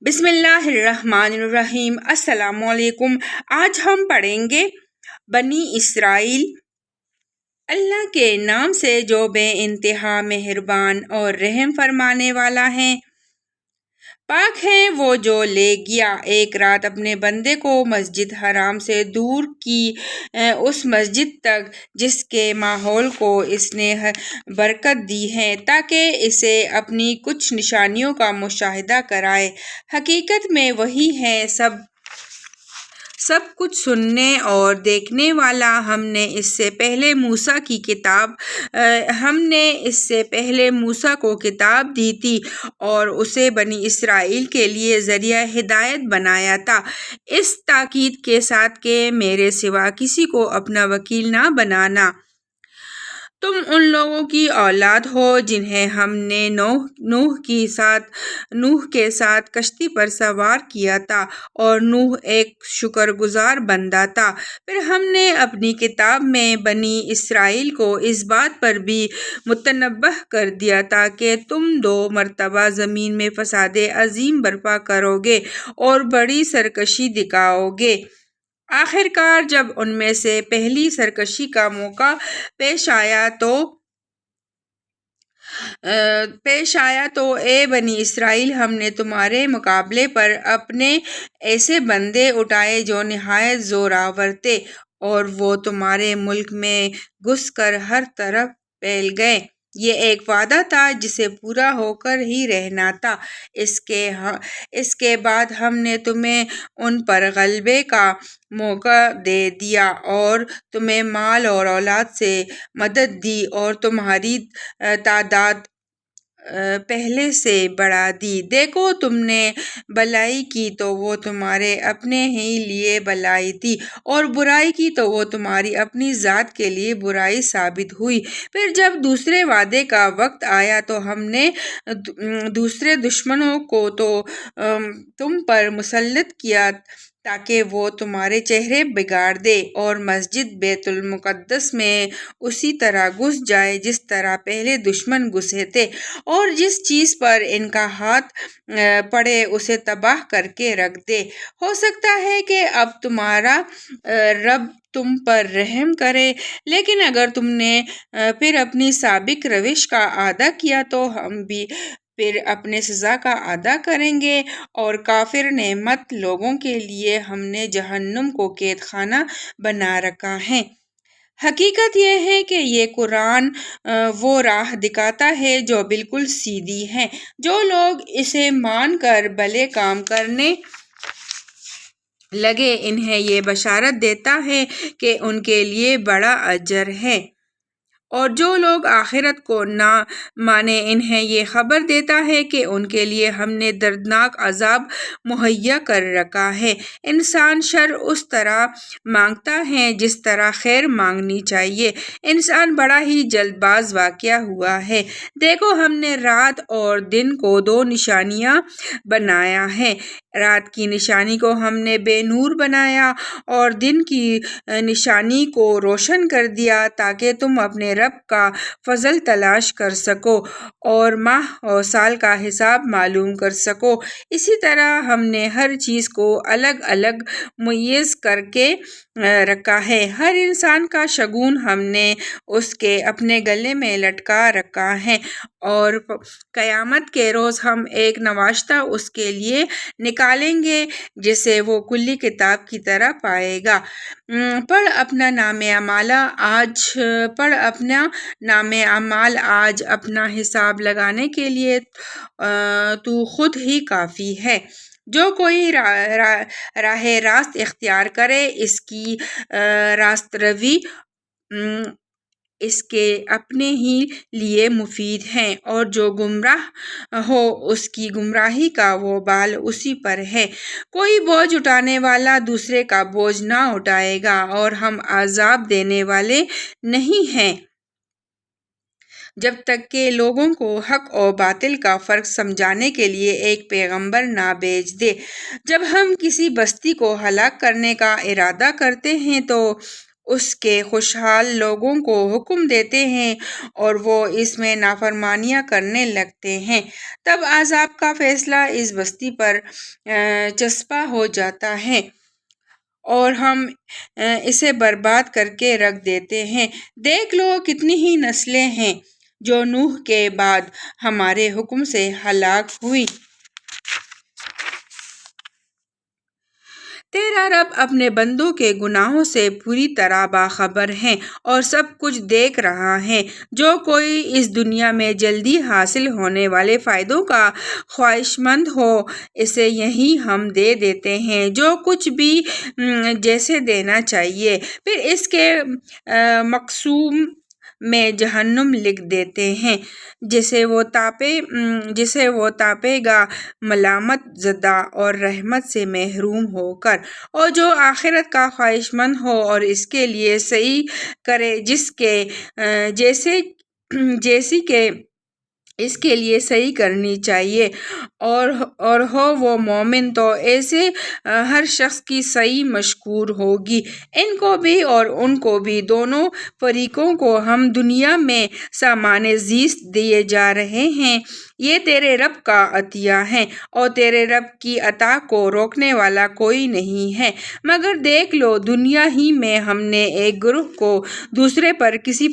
بسم اللہ الرحمن الرحیم۔ السلام علیکم۔ آج ہم پڑھیں گے بنی اسرائیل۔ اللہ کے نام سے جو بے انتہا مہربان اور رحم فرمانے والا ہے۔ پاک ہے وہ جو لے گیا ایک رات اپنے بندے کو مسجد حرام سے دور کی اس مسجد تک جس کے ماحول کو اس نے برکت دی ہے تاکہ اسے اپنی کچھ نشانیوں کا مشاہدہ کرائے۔ حقیقت میں وہی ہے سب کچھ سننے اور دیکھنے والا۔ ہم نے اس سے پہلے موسیٰ کو کتاب دی تھی اور اسے بنی اسرائیل کے لیے ذریعہ ہدایت بنایا تھا، اس تاکید کے ساتھ کہ میرے سوا کسی کو اپنا وکیل نہ بنانا۔ تم ان لوگوں کی اولاد ہو جنہیں ہم نے نوح کے ساتھ کشتی پر سوار کیا تھا، اور نوح ایک شکر گزار بندہ تھا۔ پھر ہم نے اپنی کتاب میں بنی اسرائیل کو اس بات پر بھی متنبہ کر دیا تھا کہ تم 2 مرتبہ زمین میں فساد عظیم برپا کرو گے اور بڑی سرکشی دکھاؤ گے۔ آخر کار جب ان میں سے پہلی سرکشی کا موقع پیش آیا تو اے بنی اسرائیل، ہم نے تمہارے مقابلے پر اپنے ایسے بندے اٹھائے جو نہایت زوراور تھے، اور وہ تمہارے ملک میں گھس کر ہر طرف پھیل گئے۔ یہ ایک وعدہ تھا جسے پورا ہو کر ہی رہنا تھا۔ اس کے بعد ہم نے تمہیں ان پر غلبے کا موقع دے دیا اور تمہیں مال اور اولاد سے مدد دی اور تمہاری تعداد پہلے سے بڑھا دی۔ دیکھو، تم نے بھلائی کی تو وہ تمہارے اپنے ہی لیے بھلائی تھی، اور برائی کی تو وہ تمہاری اپنی ذات کے لیے برائی ثابت ہوئی۔ پھر جب دوسرے وعدے کا وقت آیا تو ہم نے دوسرے دشمنوں کو تو تم پر مسلط کیا تاکہ وہ تمہارے چہرے بگاڑ دیں اور مسجد بیت المقدس میں اسی طرح گھس جائے جس طرح پہلے دشمن گھسے تھے، اور جس چیز پر ان کا ہاتھ پڑے اسے تباہ کر کے رکھ دے۔ ہو سکتا ہے کہ اب تمہارا رب تم پر رحم کرے، لیکن اگر تم نے پھر اپنی سابق روش کا اعادہ کیا تو ہم بھی پھر اپنے سزا کا اعادہ کریں گے۔ اور کافر نعمت لوگوں کے لیے ہم نے جہنم کو قید خانہ بنا رکھا ہے۔ حقیقت یہ ہے کہ یہ قرآن وہ راہ دکھاتا ہے جو بالکل سیدھی ہے۔ جو لوگ اسے مان کر بھلے کام کرنے لگے انہیں یہ بشارت دیتا ہے کہ ان کے لیے بڑا اجر ہے، اور جو لوگ آخرت کو نہ مانے انہیں یہ خبر دیتا ہے کہ ان کے لیے ہم نے دردناک عذاب مہیا کر رکھا ہے۔ انسان شر اس طرح مانگتا ہے جس طرح خیر مانگنی چاہیے۔ انسان بڑا ہی جلد باز واقع ہوا ہے۔ دیکھو، ہم نے رات اور دن کو 2 نشانیاں بنایا ہے۔ رات کی نشانی کو ہم نے بے نور بنایا اور دن کی نشانی کو روشن کر دیا تاکہ تم اپنے رب کا فضل تلاش کر سکو اور ماہ اور سال کا حساب معلوم کر سکو۔ اسی طرح ہم نے ہر چیز کو الگ الگ ممیز کر کے رکھا ہے۔ ہر انسان کا شگون ہم نے اس کے اپنے گلے میں لٹکا رکھا ہے، اور قیامت کے روز ہم ایک نوشتہ اس کے لیے نکالیں گے جسے وہ کھلی کتاب کی طرح پائے گا۔ پڑھ اپنا نام اعمال آج اپنا حساب لگانے کے لیے تو خود ہی کافی ہے۔ جو کوئی راہ راست اختیار کرے اس کی راست روی اس کے اپنے ہی لیے مفید ہے، اور جو گمراہ ہو اس کی گمراہی کا وبال اسی پر ہے۔ کوئی بوجھ اٹھانے والا دوسرے کا بوجھ نہ اٹھائے گا، اور ہم عذاب دینے والے نہیں ہیں جب تک کہ لوگوں کو حق اور باطل کا فرق سمجھانے کے لیے ایک پیغمبر نہ بھیج دیں۔ جب ہم کسی بستی کو ہلاک کرنے کا ارادہ کرتے ہیں تو اس کے خوشحال لوگوں کو حکم دیتے ہیں اور وہ اس میں نافرمانیاں کرنے لگتے ہیں، تب عذاب کا فیصلہ اس بستی پر چسپاں ہو جاتا ہے اور ہم اسے برباد کر کے رکھ دیتے ہیں۔ دیکھ لو کتنی ہی نسلیں ہیں جو نوح کے بعد ہمارے حکم سے ہلاک ہوئی۔ تیرا رب اپنے بندوں کے گناہوں سے پوری طرح باخبر ہے اور سب کچھ دیکھ رہا ہے۔ جو کوئی اس دنیا میں جلدی حاصل ہونے والے فائدوں کا خواہشمند ہو، اسے یہی ہم دے دیتے ہیں جو کچھ بھی جیسے دینا چاہیے، پھر اس کے مقسوم میں جہنم لکھ دیتے ہیں جسے وہ تاپے گا ملامت زدہ اور رحمت سے محروم ہو کر۔ اور جو آخرت کا خواہشمند ہو اور اس کے لیے سعی کرے جیسی کہ اس کے لیے سعی کرنی چاہیے اور ہو وہ مومن، تو ایسے ہر شخص کی سعی مشکور ہوگی۔ ان کو بھی اور ان کو بھی، دونوں فریقوں کو ہم دنیا میں سامان زیست دیے جا رہے ہیں۔ یہ تیرے رب کا عطیہ ہے اور تیرے رب کی عطا کو روکنے والا کوئی نہیں ہے۔ مگر دیکھ لو دنیا ہی میں ہم نے ایک گروہ کو دوسرے پر کیسی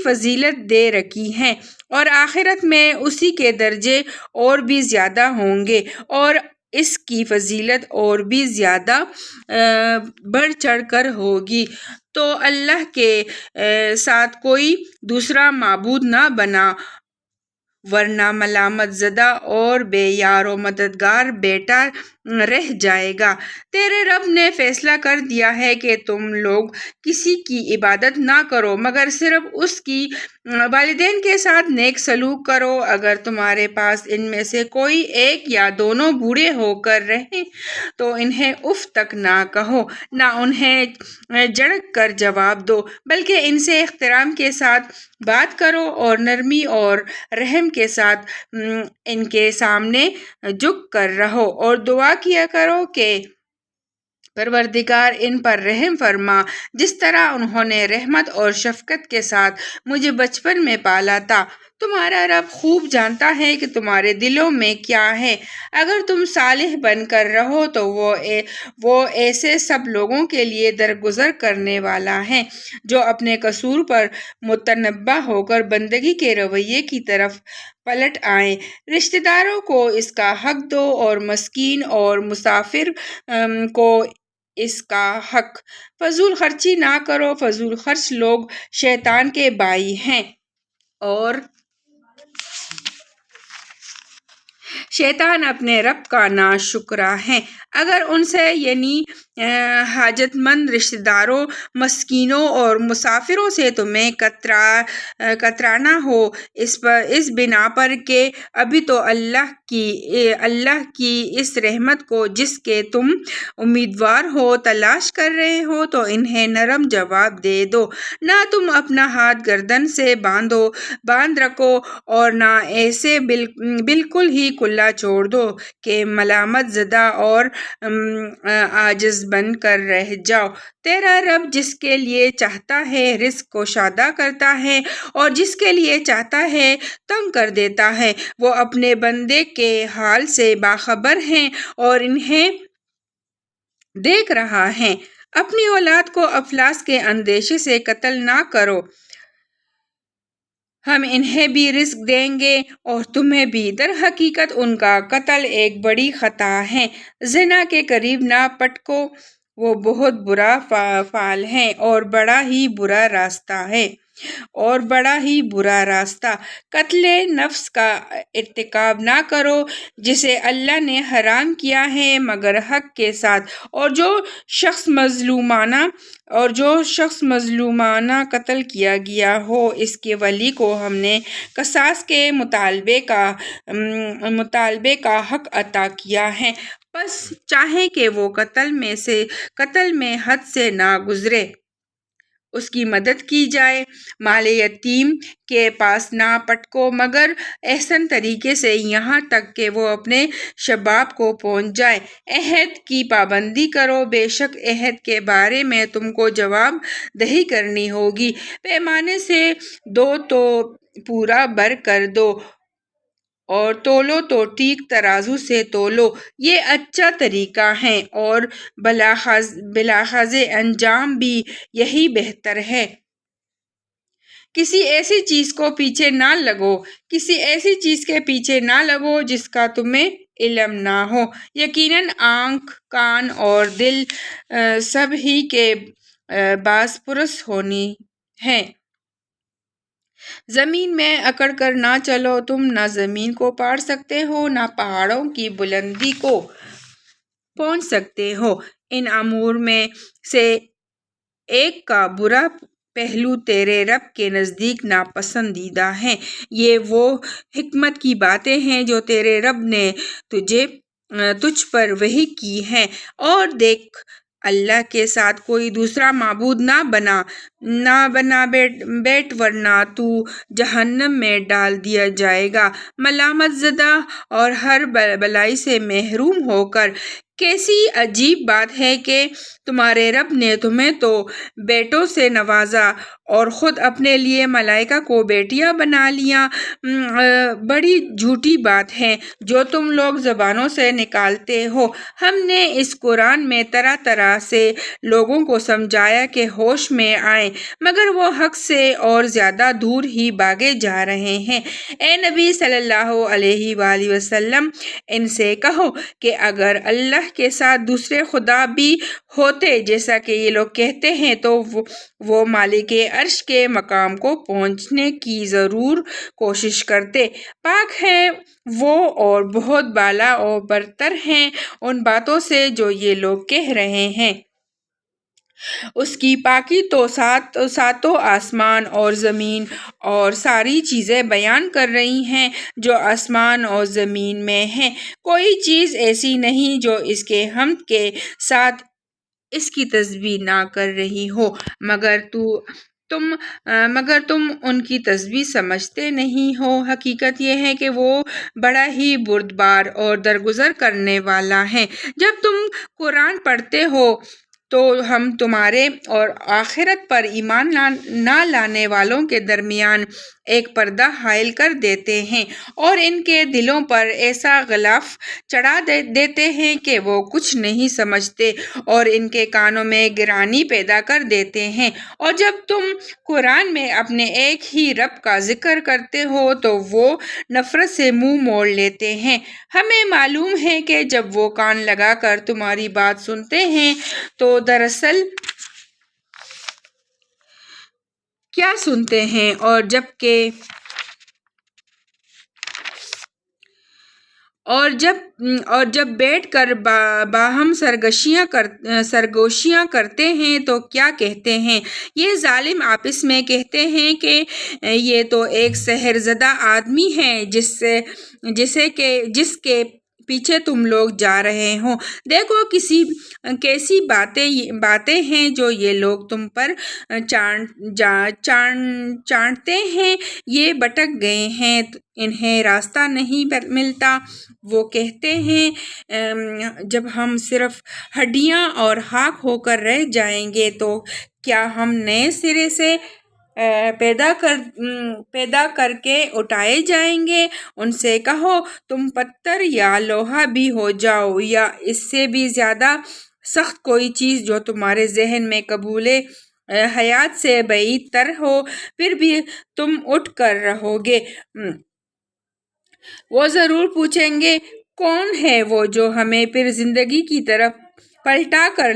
فضیلت دے رکھی ہے، اور آخرت میں اسی کے درجے اور بھی زیادہ ہوں گے اور اس کی فضیلت اور بھی زیادہ بڑھ چڑھ کر ہوگی۔ تو اللہ کے ساتھ کوئی دوسرا معبود نہ بنا، ورنہ ملامت زدہ اور بے یار و مددگار بیٹا رہ جائے گا۔ تیرے رب نے فیصلہ کر دیا ہے کہ تم لوگ کسی کی عبادت نہ کرو مگر صرف اس کی۔ والدین کے ساتھ نیک سلوک کرو۔ اگر تمہارے پاس ان میں سے کوئی ایک یا دونوں بوڑھے ہو کر رہیں تو انہیں اف تک نہ کہو، نہ انہیں جھڑک کر جواب دو، بلکہ ان سے احترام کے ساتھ بات کرو اور نرمی اور رحم کے ساتھ ان کے سامنے جھک کر رہو اور دعا کیا کرو کہ پروردگار ان پر رحم فرما، جس طرح انہوں نے رحمت اور شفقت کے ساتھ مجھے بچپن میں پالا تھا۔ تمہارا رب خوب جانتا ہے کہ تمہارے دلوں میں کیا ہے۔ اگر تم صالح بن کر رہو تو وہ ایسے سب لوگوں کے لیے درگزر کرنے والا ہے جو اپنے قصور پر متنبہ ہو کر بندگی کے رویے کی طرف پلٹ آئیں۔ رشتہ داروں کو اس کا حق دو اور مسکین اور مسافر کو اس کا حق۔ فضول خرچی نہ کرو، فضول خرچ لوگ شیطان کے بھائی ہیں اور شیطان اپنے رب کا ناشکرا ہے۔ اگر ان سے یعنی حاجت مند رشتہ داروں، مسکینوں اور مسافروں سے تمہیں کترانا ہو، اس بنا پر کہ ابھی تو اللہ کی اس رحمت کو جس کے تم امیدوار ہو تلاش کر رہے ہو، تو انہیں نرم جواب دے دو۔ نہ تم اپنا ہاتھ گردن سے باندھ رکھو اور نہ ایسے بالکل ہی کھلا چھوڑ دو کہ ملامت زدہ اور عاجز بن کر رہ جاؤ۔ تیرا رب جس کے لیے چاہتا ہے رزق کشادہ کرتا ہے اور جس کے لیے چاہتا ہے تنگ کر دیتا ہے۔ وہ اپنے بندے کے حال سے باخبر ہے اور انہیں دیکھ رہا ہے۔ اپنی اولاد کو افلاس کے اندیشے سے قتل نہ کرو، ہم انہیں بھی رزق دیں گے اور تمہیں بھی۔ در حقیقت ان کا قتل ایک بڑی خطا ہے۔ زنا کے قریب نہ پٹکو، وہ بہت برا فعل ہے اور بڑا ہی برا راستہ۔ قتل نفس کا ارتکاب نہ کرو جسے اللہ نے حرام کیا ہے مگر حق کے ساتھ، اور جو شخص مظلومانہ قتل کیا گیا ہو اس کے ولی کو ہم نے قصاص کے مطالبے کا حق عطا کیا ہے، پس چاہے کہ وہ قتل میں حد سے نہ گزرے اس کی مدد کی جائے۔ مال یتیم کے پاس نہ پٹکو مگر احسن طریقے سے، یہاں تک کہ وہ اپنے شباب کو پہنچ جائے۔ عہد کی پابندی کرو، بے شک عہد کے بارے میں تم کو جواب دہی کرنی ہوگی۔ پیمانے سے دو تو پورا بر کر دو، اور تولو تو ٹھیک ترازو سے تولو، یہ اچھا طریقہ ہے، اور بلاخاذ انجام بھی یہی بہتر ہے۔ کسی ایسی چیز کو پیچھے نہ لگو، کسی ایسی چیز کے پیچھے نہ لگو جس کا تمہیں علم نہ ہو۔ یقیناً آنکھ، کان اور دل سب ہی کے باز پرس ہونے ہیں۔ زمین میں اکڑ کر نہ چلو، تم نہ زمین کو پاڑ سکتے ہو نہ پہاڑوں کی بلندی کو پہنچ سکتے ہو۔ ان امور میں سے ایک کا برا پہلو تیرے رب کے نزدیک ناپسندیدہ ہے۔ یہ وہ حکمت کی باتیں ہیں جو تیرے رب نے تجھ پر وحی کی ہیں، اور دیکھ اللہ کے ساتھ کوئی دوسرا معبود نہ بنا بیٹھ ورنہ تو جہنم میں ڈال دیا جائے گا ملامت زدہ اور ہر بلائی سے محروم ہو کر۔ کیسی عجیب بات ہے کہ تمہارے رب نے تمہیں تو بیٹوں سے نوازا اور خود اپنے لیے ملائکہ کو بیٹیاں بنا لیا۔ بڑی جھوٹی بات ہے جو تم لوگ زبانوں سے نکالتے ہو۔ ہم نے اس قرآن میں طرح طرح سے لوگوں کو سمجھایا کہ ہوش میں آئیں، مگر وہ حق سے اور زیادہ دور ہی بھاگے جا رہے ہیں۔ اے نبی صلی اللہ علیہ وآلہ وسلم، ان سے کہو کہ اگر اللہ کے ساتھ دوسرے خدا بھی ہوتے جیسا کہ یہ لوگ کہتے ہیں تو وہ مالک عرش کے مقام کو پہنچنے کی ضرور کوشش کرتے۔ پاک ہے وہ اور بہت بالا اور برتر ہیں ان باتوں سے جو یہ لوگ کہہ رہے ہیں۔ اس کی پاکی تو ساتوں آسمان اور زمین اور ساری چیزیں بیان کر رہی ہیں جو آسمان اور زمین میں ہیں۔ کوئی چیز ایسی نہیں جو اس کے حمد کے ساتھ اس کی تسبیح نہ کر رہی ہو، مگر تم ان کی تسبیح سمجھتے نہیں ہو۔ حقیقت یہ ہے کہ وہ بڑا ہی بردبار اور درگزر کرنے والا ہے۔ جب تم قرآن پڑھتے ہو تو ہم تمہارے اور آخرت پر ایمان نہ لانے والوں کے درمیان ایک پردہ حائل کر دیتے ہیں، اور ان کے دلوں پر ایسا غلاف چڑھا دیتے ہیں کہ وہ کچھ نہیں سمجھتے، اور ان کے کانوں میں گرانی پیدا کر دیتے ہیں۔ اور جب تم قرآن میں اپنے ایک ہی رب کا ذکر کرتے ہو تو وہ نفرت سے منہ موڑ لیتے ہیں۔ ہمیں معلوم ہے کہ جب وہ کان لگا کر تمہاری بات سنتے ہیں تو دراصل کیا سنتے ہیں، اور جب بیٹھ کر باہم سرگوشیاں کرتے ہیں تو کیا کہتے ہیں۔ یہ ظالم آپس میں کہتے ہیں کہ یہ تو ایک سحر زدہ آدمی ہے جس کے پیچھے تم لوگ جا رہے ہو۔ دیکھو کیسی باتیں ہیں جو یہ لوگ تم پر چاٹتے ہیں، یہ بھٹک گئے ہیں، انہیں راستہ نہیں ملتا۔ وہ کہتے ہیں جب ہم صرف ہڈیاں اور خاک ہو کر رہ جائیں گے تو کیا ہم نئے سرے سے پیدا کر کے اٹھائے جائیں گے۔ ان سے کہو تم پتھر یا لوہا بھی ہو جاؤ یا اس سے بھی زیادہ سخت کوئی چیز جو تمہارے ذہن میں قبول حیات سے بعید تر ہو، پھر بھی تم اٹھ کر رہو گے۔ وہ ضرور پوچھیں گے کون ہے وہ جو ہمیں پھر زندگی کی طرف پلٹا کر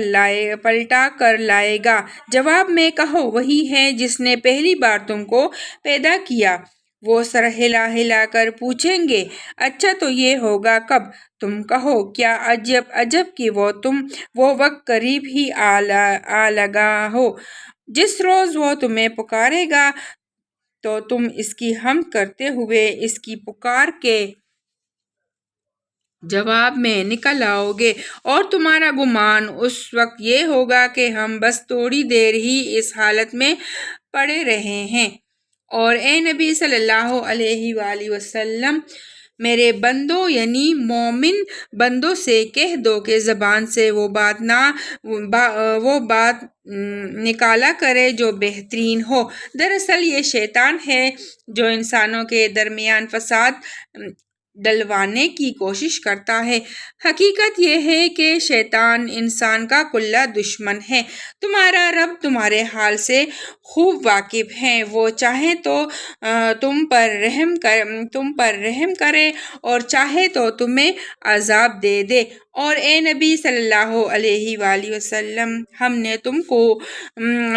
لائے گا۔ جواب میں کہو وہی ہے جس نے پہلی بار تم کو پیدا کیا۔ وہ سر ہلا ہلا کر پوچھیں گے اچھا تو یہ ہوگا کب۔ تم کہو کیا عجب کہ وہ وقت قریب ہی آ لگا ہو۔ جس روز وہ تمہیں پکارے گا تو تم اس کی حمد کرتے ہوئے اس کی پکار کے جواب میں نکل آؤ گے، اور تمہارا گمان اس وقت یہ ہوگا کہ ہم بس تھوڑی دیر ہی اس حالت میں پڑے رہے ہیں۔ اور اے نبی صلی اللہ علیہ وآلہ وسلم، میرے بندوں یعنی مومن بندوں سے کہہ دو کہ زبان سے وہ بات نکالا کرے جو بہترین ہو۔ دراصل یہ شیطان ہے جو انسانوں کے درمیان فساد ڈلوانے کی کوشش کرتا ہے۔ حقیقت یہ ہے کہ شیطان انسان کا کھلا دشمن ہے۔ تمہارا رب تمہارے حال سے خوب واقف ہے۔ وہ چاہے تو تم پر رحم کرے اور چاہے تو تمہیں عذاب دے دے۔ اور اے نبی صلی اللہ علیہ وآلہ وسلم، ہم نے تم کو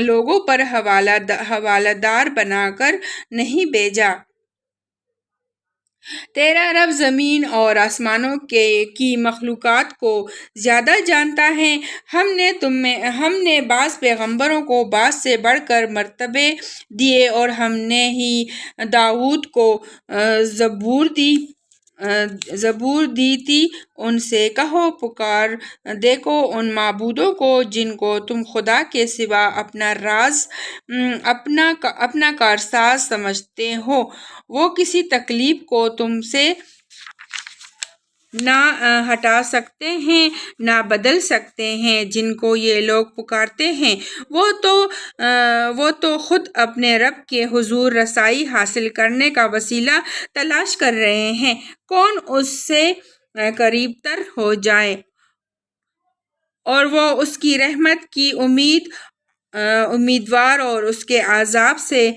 لوگوں پر حوالہ دار بنا کر نہیں بھیجا۔ تیرا رب زمین اور آسمانوں کی مخلوقات کو زیادہ جانتا ہے۔ ہم نے بعض پیغمبروں کو بعض سے بڑھ کر مرتبے دیے، اور ہم نے ہی داؤد کو زبور دی تھی۔ ان سے کہو، پکار دیکھو ان معبودوں کو جن کو تم خدا کے سوا اپنا کارساز سمجھتے ہو۔ وہ کسی تکلیف کو تم سے نہ ہٹا سکتے ہیں نہ بدل سکتے ہیں۔ جن کو یہ لوگ پکارتے ہیں وہ تو خود اپنے رب کے حضور رسائی حاصل کرنے کا وسیلہ تلاش کر رہے ہیں۔ کون اس سے قریب تر ہو جائے اور وہ اس کی رحمت کی امیدوار اور اس کے عذاب سے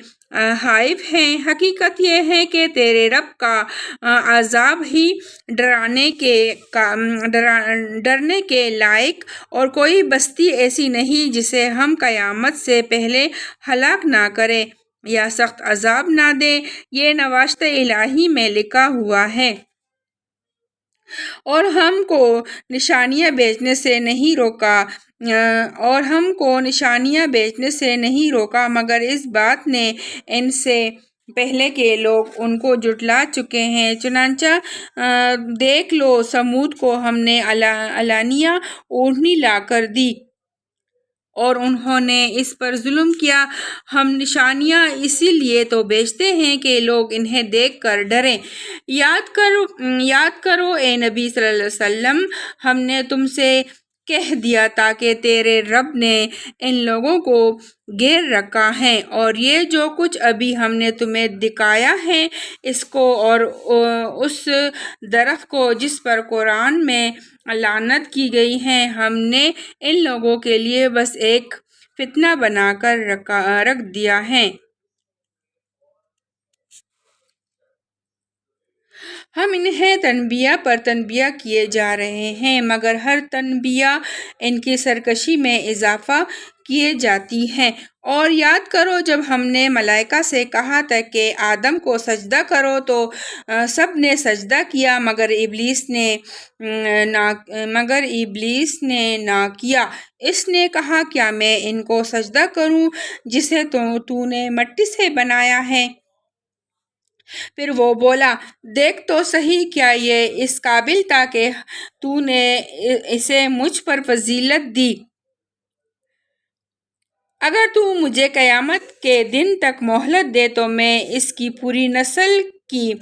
خائف ہیں۔ حقیقت یہ ہے کہ تیرے رب کا عذاب ہی ڈرنے کے لائق، اور کوئی بستی ایسی نہیں جسے ہم قیامت سے پہلے ہلاک نہ کریں یا سخت عذاب نہ دیں۔ یہ نوشتہ الہی میں لکھا ہوا ہے، اور ہم کو نشانیاں بیچنے سے نہیں روکا مگر اس بات نے ان سے پہلے کے لوگ ان کو جھٹلا چکے ہیں۔ چنانچہ دیکھ لو، سمود کو ہم نے علانیہ اونٹنی لا کر دی اور انہوں نے اس پر ظلم کیا۔ ہم نشانیاں اسی لیے تو بیچتے ہیں کہ لوگ انہیں دیکھ کر ڈریں۔ یاد کرو اے نبی صلی اللہ علیہ وسلم، ہم نے تم سے کہہ دیا تھا کہ تیرے رب نے ان لوگوں کو گھیر رکھا ہے، اور یہ جو کچھ ابھی ہم نے تمہیں دکھایا ہے، اس کو اور اس درخت کو جس پر قرآن میں لعنت کی گئی ہے، ہم نے ان لوگوں کے لیے بس ایک فتنہ بنا کر رکھ دیا ہے۔ ہم انہیں تنبیہ پر تنبیہ کیے جا رہے ہیں، مگر ہر تنبیہ ان کی سرکشی میں اضافہ کیے جاتی ہے۔ اور یاد کرو جب ہم نے ملائکہ سے کہا تھا کہ آدم کو سجدہ کرو تو سب نے سجدہ کیا مگر ابلیس نے نہ کیا۔ اس نے کہا، کیا میں ان کو سجدہ کروں جسے تو نے مٹی سے بنایا ہے؟ پھر وہ بولا، دیکھ تو صحیح، کیا یہ اس قابل تھا کہ تو نے اسے مجھ پر فضیلت دی؟ اگر تو مجھے قیامت کے دن تک مہلت دے تو میں اس کی پوری نسل کی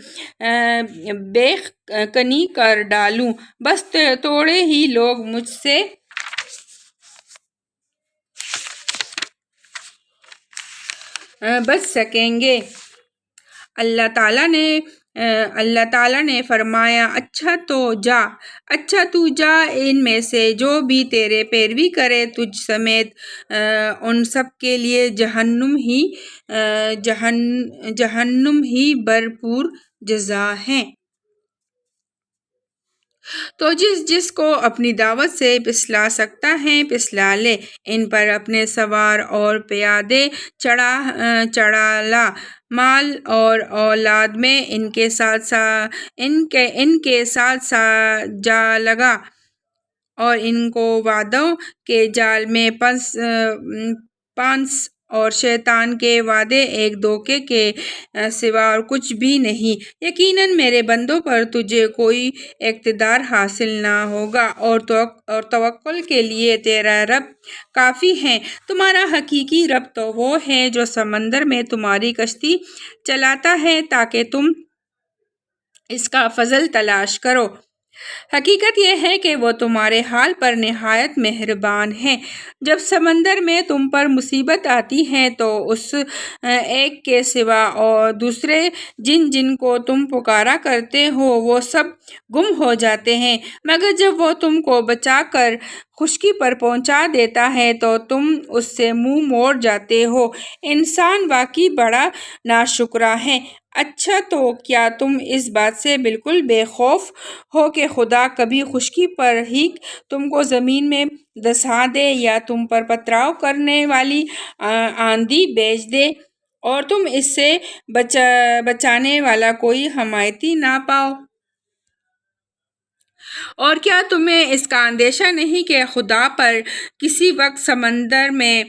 بے کنی کر ڈالوں۔ بس تھوڑے ہی لوگ مجھ سے بچ سکیں گے۔ اللہ تعالیٰ نے فرمایا، اچھا تو جا، ان میں سے جو بھی تیرے پیروی کرے تجھ سمیت ان سب کے لیے جہنم ہی بھرپور جزا ہے۔ تو جس کو اپنی دعوت سے پھسلا سکتا ہے پھسلا لے، ان پر اپنے سوار اور پیادے چڑھا لا، مال اور اولاد میں ان کے ساتھ جا لگا، اور ان کو وعدوں کے جال میں پھانس اور شیطان کے وعدے ایک دھوکے کے سوا اور کچھ بھی نہیں۔ یقیناً میرے بندوں پر تجھے کوئی اقتدار حاصل نہ ہوگا، اور توکل کے لیے تیرا رب کافی ہے۔ تمہارا حقیقی رب تو وہ ہے جو سمندر میں تمہاری کشتی چلاتا ہے تاکہ تم اس کا فضل تلاش کرو۔ حقیقت یہ ہے کہ وہ تمہارے حال پر نہایت مہربان ہے۔ جب سمندر میں تم پر مصیبت آتی ہے تو اس ایک کے سوا اور دوسرے جن جن کو تم پکارا کرتے ہو وہ سب گم ہو جاتے ہیں، مگر جب وہ تم کو بچا کر خشکی پر پہنچا دیتا ہے تو تم اس سے منہ موڑ جاتے ہو۔ انسان واقعی بڑا ناشکرا ہے۔ اچھا، تو کیا تم اس بات سے بالکل بے خوف ہو کہ خدا کبھی خشکی پر ہی تم کو زمین میں دھنسا دے یا تم پر پتھراؤ کرنے والی آندھی بھیج دے اور تم اس سے بچانے والا کوئی حمایتی نہ پاؤ؟ اور کیا تمہیں اس کا اندیشہ نہیں کہ خدا پھر کسی وقت سمندر میں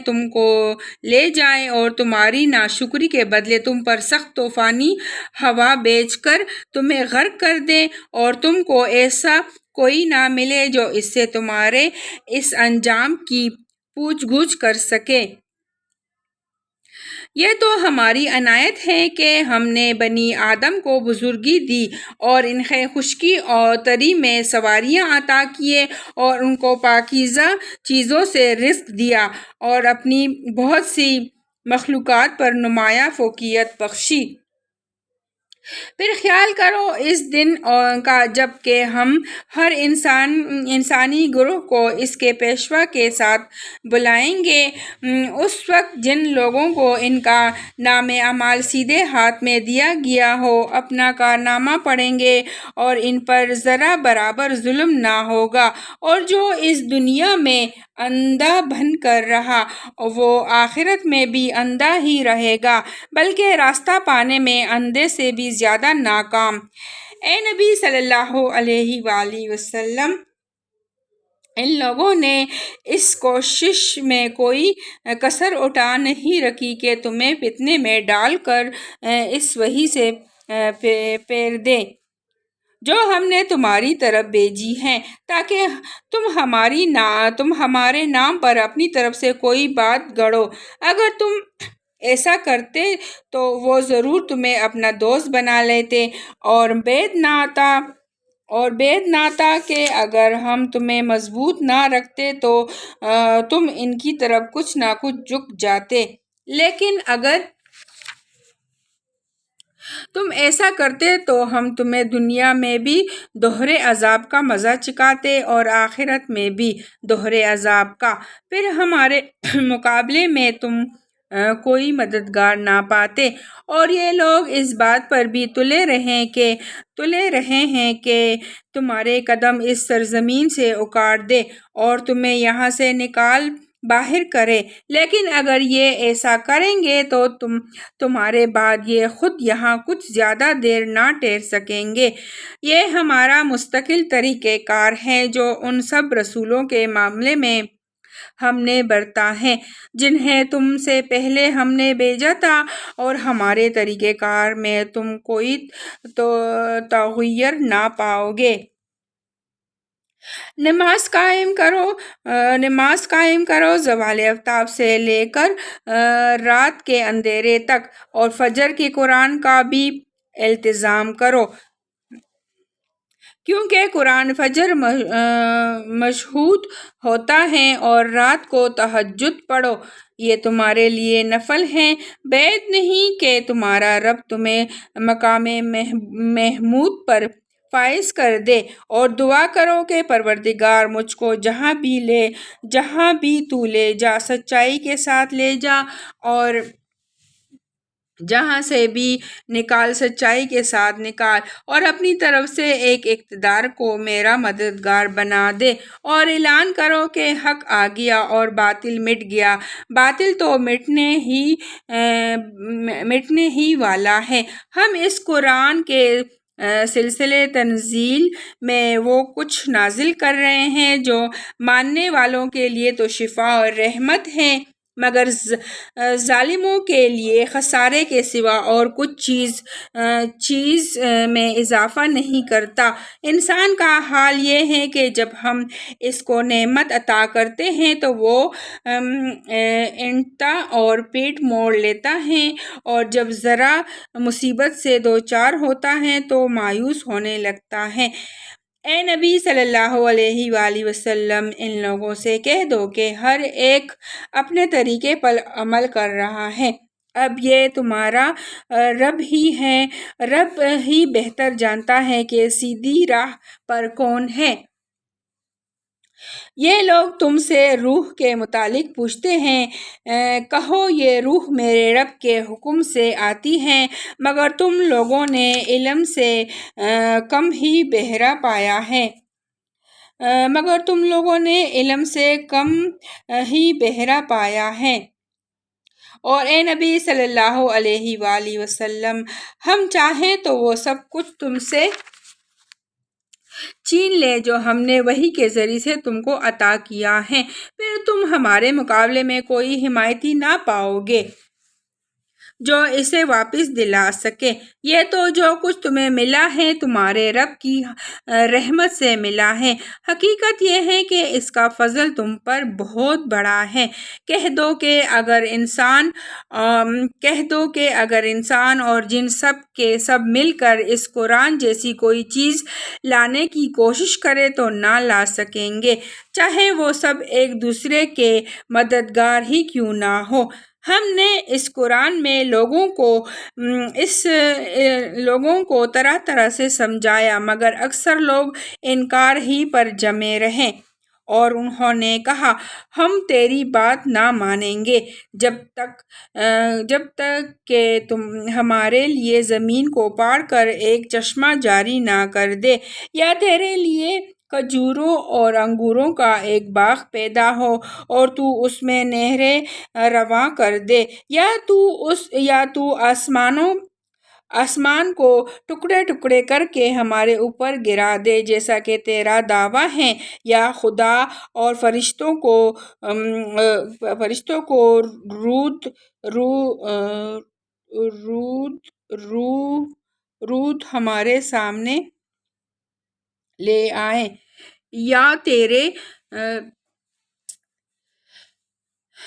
تم کو لے جائے اور تمہاری ناشکری کے بدلے تم پر سخت طوفانی ہوا بھیج کر تمہیں غرق کر دے، اور تم کو ایسا کوئی نہ ملے جو اس سے تمہارے اس انجام کی پوچھ گچھ کر سکے؟ یہ تو ہماری عنایت ہے کہ ہم نے بنی آدم کو بزرگی دی اور انہیں خشکی اور تری میں سواریاں عطا کیے اور ان کو پاکیزہ چیزوں سے رزق دیا اور اپنی بہت سی مخلوقات پر نمایاں فوقیت بخشی۔ پھر خیال کرو اس دن کا جب کہ ہم ہر انسانی گروہ کو اس کے پیشوا کے ساتھ بلائیں گے۔ اس وقت جن لوگوں کو ان کا نام اعمال سیدھے ہاتھ میں دیا گیا ہو اپنا کارنامہ پڑھیں گے اور ان پر ذرہ برابر ظلم نہ ہوگا، اور جو اس دنیا میں اندھا بن کر رہا وہ آخرت میں بھی اندھا ہی رہے گا، بلکہ راستہ پانے میں اندھے سے بھی زیادہ ناکام۔ اے نبی صلی اللہ علیہ وآلہ وسلم، ان لوگوں نے اس کوشش میں کوئی کسر اٹھا نہیں رکھی کہ تمہیں فتنے میں ڈال کر اس وحی سے پھیر دیں جو ہم نے تمہاری طرف بھیجی ہے، تاکہ تم ہمارے نام پر اپنی طرف سے کوئی بات گڑھو۔ اگر تم ایسا کرتے تو وہ ضرور تمہیں اپنا دوست بنا لیتے، اور بید نہ تھا کہ اگر ہم تمہیں مضبوط نہ رکھتے تو تم ان کی طرف کچھ نہ کچھ جھک جاتے، لیکن اگر تم ایسا کرتے تو ہم تمہیں دنیا میں بھی دوہرے عذاب کا مزہ چکھاتے اور آخرت میں بھی دوہرے عذاب کا۔ پھر ہمارے مقابلے میں تم کوئی مددگار نہ پاتے، اور یہ لوگ اس بات پر بھی تلے رہے ہیں کہ تمہارے قدم اس سرزمین سے اکھاڑ دے اور تمہیں یہاں سے نکال باہر کرے، لیکن اگر یہ ایسا کریں گے تو تمہارے بعد یہ خود یہاں کچھ زیادہ دیر نہ ٹھہر سکیں گے۔ یہ ہمارا مستقل طریقہ کار ہے جو ان سب رسولوں کے معاملے میں ہم نے برتا ہے جنہیں تم سے پہلے ہم نے بھیجا تھا، اور ہمارے طریقہ کار میں تم کوئی تغیر نہ پاؤ گے۔ نماز قائم کرو زوال آفتاب سے لے کر رات کے اندھیرے تک، اور فجر کی قرآن کا بھی التزام کرو، کیونکہ قرآن فجر مشہود ہوتا ہے، اور رات کو تہجد پڑھو، یہ تمہارے لیے نفل ہے۔ بعید نہیں کہ تمہارا رب تمہیں مقام محمود پر فائز کر دے، اور دعا کرو کہ پروردگار مجھ کو جہاں بھی تو لے جا سچائی کے ساتھ لے جا، اور جہاں سے بھی نکال سچائی کے ساتھ نکال، اور اپنی طرف سے ایک اقتدار کو میرا مددگار بنا دے، اور اعلان کرو کہ حق آ گیا اور باطل مٹ گیا۔ باطل تو مٹنے ہی والا ہے۔ ہم اس قرآن کے سلسلے تنزیل میں وہ کچھ نازل کر رہے ہیں جو ماننے والوں کے لیے تو شفا اور رحمت ہیں، مگر ظالموں کے لیے خسارے کے سوا اور کچھ چیز میں اضافہ نہیں کرتا۔ انسان کا حال یہ ہے کہ جب ہم اس کو نعمت عطا کرتے ہیں تو وہ اینٹتا اور پیٹ موڑ لیتا ہے، اور جب ذرا مصیبت سے دوچار ہوتا ہے تو مایوس ہونے لگتا ہے۔ اے نبی صلی اللہ علیہ وآلہ وسلم، ان لوگوں سے کہہ دو کہ ہر ایک اپنے طریقے پر عمل کر رہا ہے، اب یہ تمہارا رب ہی بہتر جانتا ہے کہ سیدھی راہ پر کون ہے۔ یہ لوگ تم سے روح کے متعلق پوچھتے ہیں، کہو یہ روح میرے رب کے حکم سے آتی ہے، مگر تم لوگوں نے علم سے کم ہی بہرا پایا ہے۔ اور اے نبی صلی اللہ علیہ وآلہ وسلم، ہم چاہیں تو وہ سب کچھ تم سے چھین لیں جو ہم نے وحی کے ذریعے سے تم کو عطا کیا ہے، پھر تم ہمارے مقابلے میں کوئی حمایتی نہ پاؤ گے جو اسے واپس دلا سکے۔ یہ تو جو کچھ تمہیں ملا ہے تمہارے رب کی رحمت سے ملا ہے، حقیقت یہ ہے کہ اس کا فضل تم پر بہت بڑا ہے۔ کہہ دو کہ اگر انسان اور جن سب کے سب مل کر اس قرآن جیسی کوئی چیز لانے کی کوشش کرے تو نہ لا سکیں گے، چاہے وہ سب ایک دوسرے کے مددگار ہی کیوں نہ ہو۔ ہم نے اس قرآن میں لوگوں کو طرح طرح سے سمجھایا، مگر اکثر لوگ انکار ہی پر جمے رہے، اور انہوں نے کہا ہم تیری بات نہ مانیں گے جب تک کہ تم ہمارے لیے زمین کو پاڑ کر ایک چشمہ جاری نہ کر دے، یا تیرے لیے کھجوروں اور انگوروں کا ایک باغ پیدا ہو اور تو اس میں نہریں رواں کر دے، یا تو آسمان کو ٹکڑے ٹکڑے کر کے ہمارے اوپر گرا دے جیسا کہ تیرا دعویٰ ہے، یا خدا اور فرشتوں کو رود ہمارے سامنے لے آئے،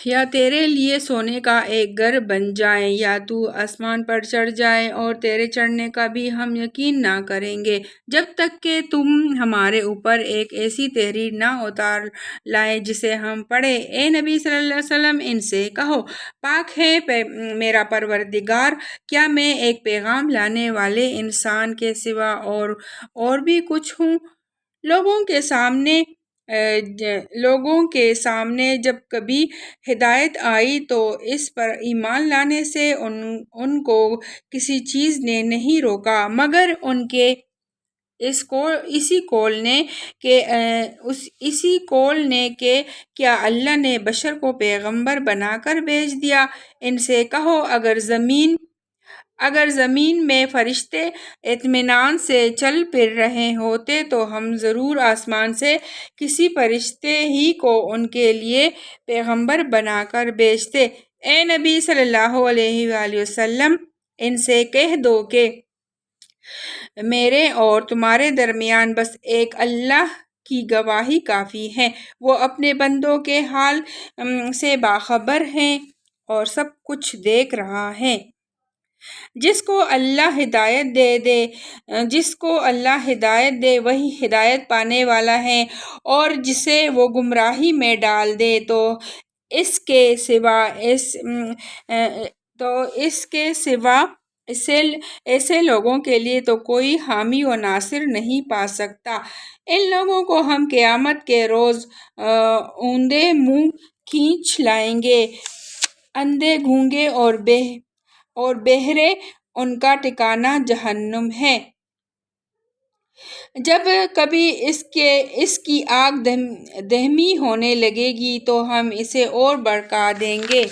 یا تیرے لیے سونے کا ایک گھر بن جائیں، یا تو آسمان پر چڑھ جائے، اور تیرے چڑھنے کا بھی ہم یقین نہ کریں گے جب تک کہ تم ہمارے اوپر ایک ایسی تحریر نہ اتار لائے جسے ہم پڑھیں۔ اے نبی صلی اللہ علیہ وسلم، ان سے کہو پاک ہے میرا پروردگار، کیا میں ایک پیغام لانے والے انسان کے سوا اور بھی کچھ ہوں؟ لوگوں کے سامنے جب کبھی ہدایت آئی تو اس پر ایمان لانے سے ان کو کسی چیز نے نہیں روکا مگر ان کے اسی قول نے کہ کیا اللہ نے بشر کو پیغمبر بنا کر بھیج دیا۔ ان سے کہو اگر زمین میں فرشتے اطمینان سے چل پھر رہے ہوتے تو ہم ضرور آسمان سے کسی فرشتے ہی کو ان کے لیے پیغمبر بنا کر بھیجتے۔ اے نبی صلی اللہ علیہ وآلہ وسلم، ان سے کہہ دو کہ میرے اور تمہارے درمیان بس ایک اللہ کی گواہی کافی ہے، وہ اپنے بندوں کے حال سے باخبر ہے اور سب کچھ دیکھ رہا ہے۔ جس کو اللہ ہدایت دے وہی ہدایت پانے والا ہے، اور جسے وہ گمراہی میں ڈال دے تو اس کے سوا ایسے لوگوں کے لیے تو کوئی حامی و ناصر نہیں پا سکتا۔ ان لوگوں کو ہم قیامت کے روز اوندے منہ کھینچ لائیں گے، اندھے گونگے اور بہرے ان کا ٹھکانہ جہنم ہے۔ جب کبھی اس کی آگ دہمی ہونے لگے گی تو ہم اسے اور بھڑکا دیں گے۔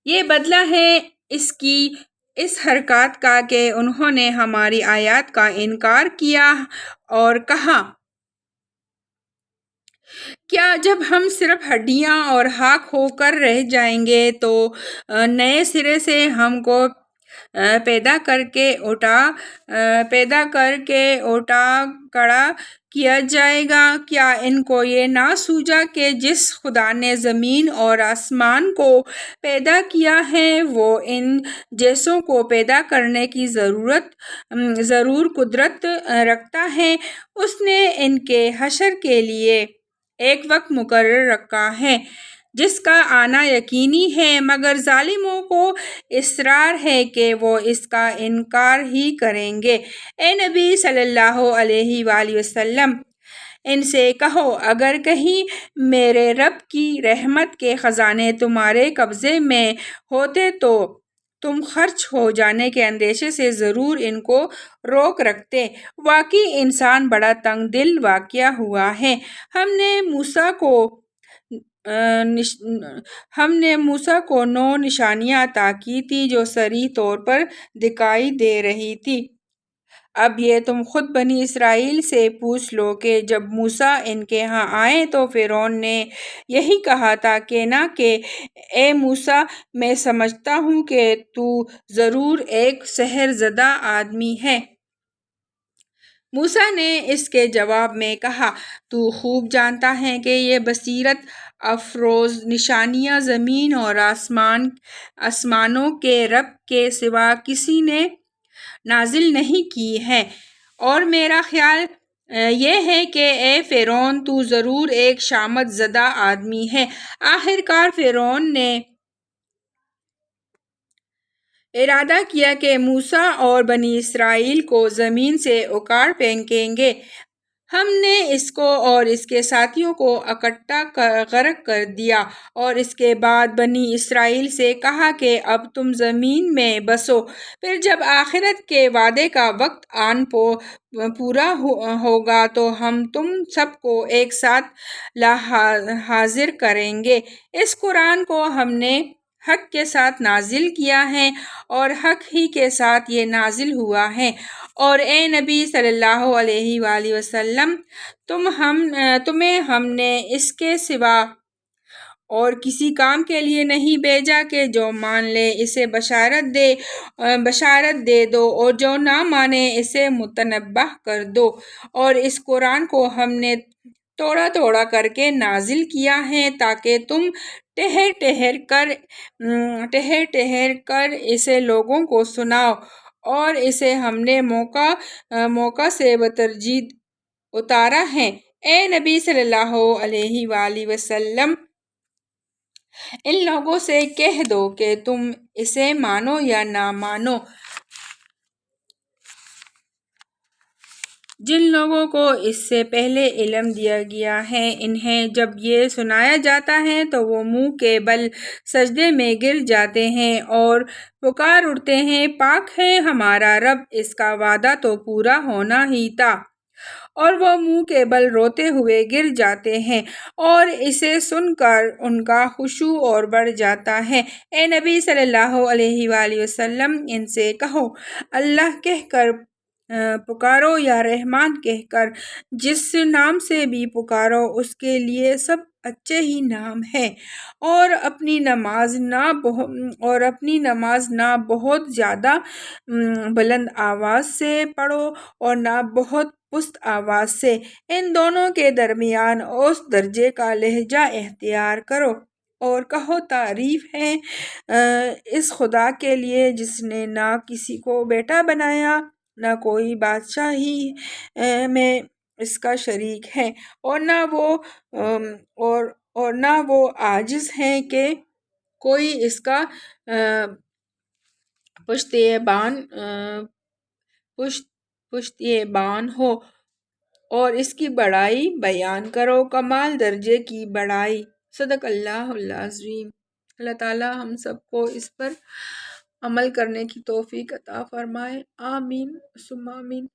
یہ بدلہ ہے اس حرکات کا کہ انہوں نے ہماری آیات کا انکار کیا اور کہا کیا جب ہم صرف ہڈیاں اور خاک ہو کر رہ جائیں گے تو نئے سرے سے ہم کو پیدا کر کے اٹھا کھڑا کیا جائے گا؟ کیا ان کو یہ نہ سوجا کہ جس خدا نے زمین اور آسمان کو پیدا کیا ہے وہ ان جیسوں کو پیدا کرنے کی ضرور قدرت رکھتا ہے؟ اس نے ان کے حشر کے لیے ایک وقت مقرر رکھا ہے جس کا آنا یقینی ہے، مگر ظالموں کو اصرار ہے کہ وہ اس کا انکار ہی کریں گے۔ اے نبی صلی اللہ علیہ وآلہ وسلم، ان سے کہو اگر کہیں میرے رب کی رحمت کے خزانے تمہارے قبضے میں ہوتے تو تم خرچ ہو جانے کے اندیشے سے ضرور ان کو روک رکھتے۔ واقعی انسان بڑا تنگ دل واقع ہوا ہے۔ ہم نے موسیٰ کو 9 نشانیاں عطا کی تھی جو صریح طور پر دکھائی دے رہی تھی۔ اب یہ تم خود بنی اسرائیل سے پوچھ لو کہ جب موسیٰ ان کے ہاں آئے تو فرعون نے یہی کہا تھا کہ اے موسیٰ، میں سمجھتا ہوں کہ تو ضرور ایک سحر زدہ آدمی ہے۔ موسیٰ نے اس کے جواب میں کہا تو خوب جانتا ہے کہ یہ بصیرت افروز نشانیاں زمین اور آسمانوں کے رب کے سوا کسی نے نازل نہیں کی ہیں، اور میرا خیال یہ ہے کہ اے فرعون تو ضرور ایک شامت زدہ آدمی ہے۔ آخرکار فرعون نے ارادہ کیا کہ موسیٰ اور بنی اسرائیل کو زمین سے اکھاڑ پھینکیں گے۔ ہم نے اس کو اور اس کے ساتھیوں کو اکٹھا غرق کر دیا اور اس کے بعد بنی اسرائیل سے کہا کہ اب تم زمین میں بسو۔ پھر جب آخرت کے وعدے کا وقت آن پورا ہوگا تو ہم تم سب کو ایک ساتھ حاضر کریں گے۔ اس قرآن کو ہم نے حق کے ساتھ نازل کیا ہے اور حق ہی کے ساتھ یہ نازل ہوا ہے، اور اے نبی صلی اللہ علیہ وآلہ وسلم، تمہیں ہم نے اس کے سوا اور کسی کام کے لیے نہیں بھیجا کہ جو مان لے اسے بشارت دے دو اور جو نہ مانے اسے متنبہ کر دو۔ اور اس قرآن کو ہم نے تھوڑا تھوڑا کر کے نازل کیا ہے تاکہ تم ٹھہر ٹھہر کر اسے لوگوں کو سناؤ، اور اسے ہم نے موقع سے بتدریج اتارا ہے۔ اے نبی صلی اللہ علیہ وآلہ وسلم، ان لوگوں سے کہہ دو کہ تم اسے مانو یا نہ مانو۔ جن لوگوں کو اس سے پہلے علم دیا گیا ہے انہیں جب یہ سنایا جاتا ہے تو وہ منہ کے بل سجدے میں گر جاتے ہیں اور پکار اٹھتے ہیں، پاک ہے ہمارا رب، اس کا وعدہ تو پورا ہونا ہی تھا، اور وہ منہ کے بل روتے ہوئے گر جاتے ہیں، اور اسے سن کر ان کا خشوع اور بڑھ جاتا ہے۔ اے نبی صلی اللہ علیہ وآلہ وسلم، ان سے کہو اللہ کہہ کر پکارو یا رحمان کہہ کر، جس نام سے بھی پکارو اس کے لیے سب اچھے ہی نام ہیں، اور اپنی نماز نہ بہت زیادہ بلند آواز سے پڑھو اور نہ بہت پست آواز سے، ان دونوں کے درمیان اوسط درجے کا لہجہ اختیار کرو، اور کہو تعریف ہے اس خدا کے لیے جس نے نہ کسی کو بیٹا بنایا، نہ کوئی بادشاہی میں اس کا شریک ہے، اور نہ وہ عاجز ہے کہ کوئی اس کا پشتیبان ہو، اور اس کی بڑائی بیان کرو، کمال درجے کی بڑائی۔ صدق اللہ العظیم۔ اللہ تعالی ہم سب کو اس پر عمل کرنے کی توفیق عطا فرمائے، آمین ثم آمین۔